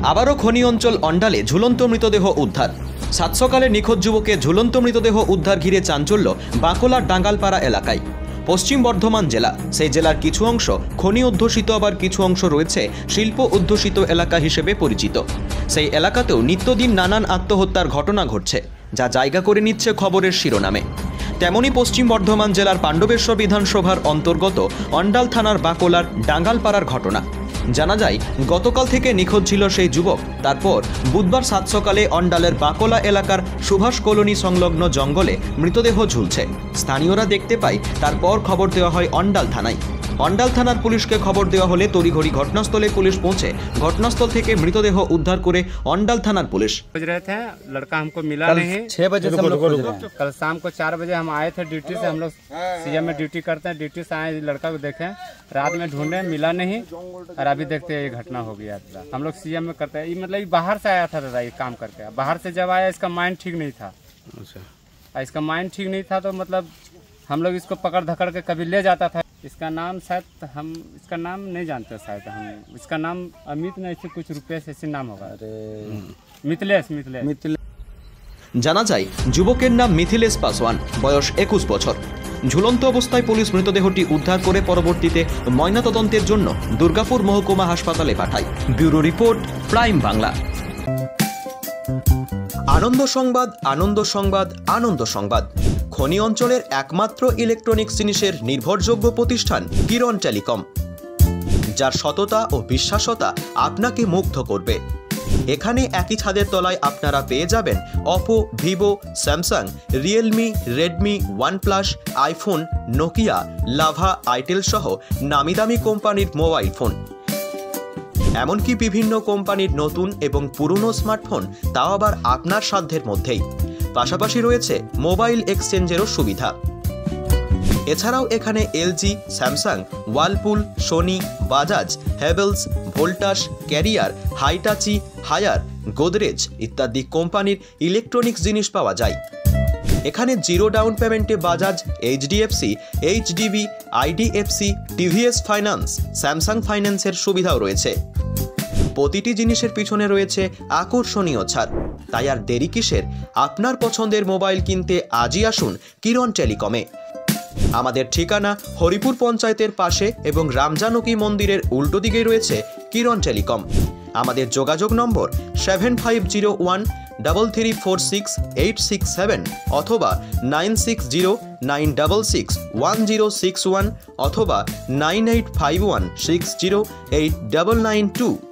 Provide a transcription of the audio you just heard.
আবারও খনি অঞ্চল অন্ডালে ঝুলন্ত মৃতদেহ উদ্ধার। সাত সকালে নিখোঁজ যুবকের ঝুলন্ত মৃতদেহ উদ্ধার ঘিরে চাঞ্চল্য বাঁকুড়ার ডাঙ্গালপাড়া এলাকায়। পশ্চিম বর্ধমান জেলা, সেই জেলার কিছু অংশ খনি অধ্যুষিত, আবার কিছু অংশ রয়েছে শিল্প অধ্যুষিত এলাকা হিসেবে পরিচিত। সেই এলাকাতেও নিত্যদিন নানান আত্মহত্যার ঘটনা ঘটছে, যা জায়গা করে নিচ্ছে খবরের শিরোনামে। তেমনি পশ্চিম বর্ধমান জেলার পাণ্ডবেশ্বর বিধানসভার অন্তর্গত অন্ডাল থানার বাঁকুড়ার ডাঙ্গালপাড়ার ঘটনা। জানা যায়, গতকাল থেকে নিখোঁজ ছিল সেই যুবক। তারপর বুধবার সাত সকালে অন্ডালের বাঁকুড়া এলাকার সুভাষ কলোনি সংলগ্ন জঙ্গলে মৃতদেহ ঝুলছে। স্থানীয়রা দেখতে পায়, তারপর খবর দেওয়া হয় অন্ডাল থানায়। অন্ডাল থানার পুলিশকে খবর দেওয়া হলে তড়িঘড়ি ঘটনাস্থলে পুলিশ পৌঁছে ঘটনাস্থল থেকে মৃতদেহ উদ্ধার করে অন্ডাল থানার পুলিশ। लड़का हमको मिला नहीं, 6 बजे से हम लोग कल शाम को 4 बजे हम आए थे ड्यूटी से। हम लोग सीएम में ड्यूटी करते हैं, ड्यूटी से आए, लड़का को देखे, रात में ढूंढे, मिला नहीं, और अभी देखते ये घटना हो गया। हम लोग सीएम में करते हैं, ये मतलब बाहर से आया था दादा, ये काम करके बाहर से जब आया, इसका माइंड ठीक नहीं था। इसका माइंड ठीक नहीं था तो मतलब हम लोग इसको पकड़ धकड़ के कभी ले जाता था। इसका नाम शायद हम इसका नाम नहीं जानते, शायद हम इसका नाम अमित नहीं, ऐसे कुछ रुपेश ऐसे नाम होगा। मिथिलेश। জানা যায়, যুবকের নাম মিথিলেশ পাসওয়ান, বয়স 21 বছর। ঝুলন্ত অবস্থায় পুলিশ মৃতদেহটি উদ্ধার করে পরবর্তীতে ময়নাতদন্তের জন্য দুর্গাপুর মহকুমা হাসপাতালে পাঠায়। Bureau report, prime Bangla. আনন্দ সংবাদ, আনন্দ সংবাদ, আনন্দ সংবাদ। খনি অঞ্চলের একমাত্র ইলেকট্রনিক্স জিনিসের নির্ভরযোগ্য প্রতিষ্ঠান কিরণ টেলিকম, যার সততা ও বিশ্বাসতা আপনাকে মুগ্ধ করবে। এখানে একই ছাদের তলায় আপনারা পেয়ে যাবেন Oppo, Vivo, Samsung, Realme, Redmi, OnePlus, iPhone, Nokia, lava, itel সহ নামি দামি কোম্পানির মোবাইল ফোন, এমনকি বিভিন্ন কোম্পানির নতুন এবং পুরনো স্মার্টফোন, তাও আবার আপনার সাধ্যের মধ্যেই। পাশাপাশি রয়েছে মোবাইল এক্সচেঞ্জেরও সুবিধা। এছাড়াও এখানে LG, Samsung, Whirlpool, Sony, Bajaj, Havells, Voltas, Carrier, Hitachi, Haier, Godrej ইত্যাদি কোম্পানির ইলেকট্রনিক্স জিনিস পাওয়া যায়। এখানে জিরো ডাউন পেমেন্টে Bajaj, HDFC, HDB, IDFC, TVS finance, Samsung ফাইন্যান্সের সুবিধাও রয়েছে। প্রতিটি জিনিসের পিছনে রয়েছে আকর্ষণীয় ছাড়। তাই আর দেরি কিসের? আপনার পছন্দের মোবাইল কিনতে আজই আসুন কিরণ টেলিকমে। আমাদের ঠিকানা হরিপুর পঞ্চায়েতের পাশে এবং রামজানকী মন্দিরের উল্টো দিকেই রয়েছে কিরণ টেলিকম। আমাদের যোগাযোগ নম্বর 750133468667 অথবা 9609661061 অথবা 9851608992।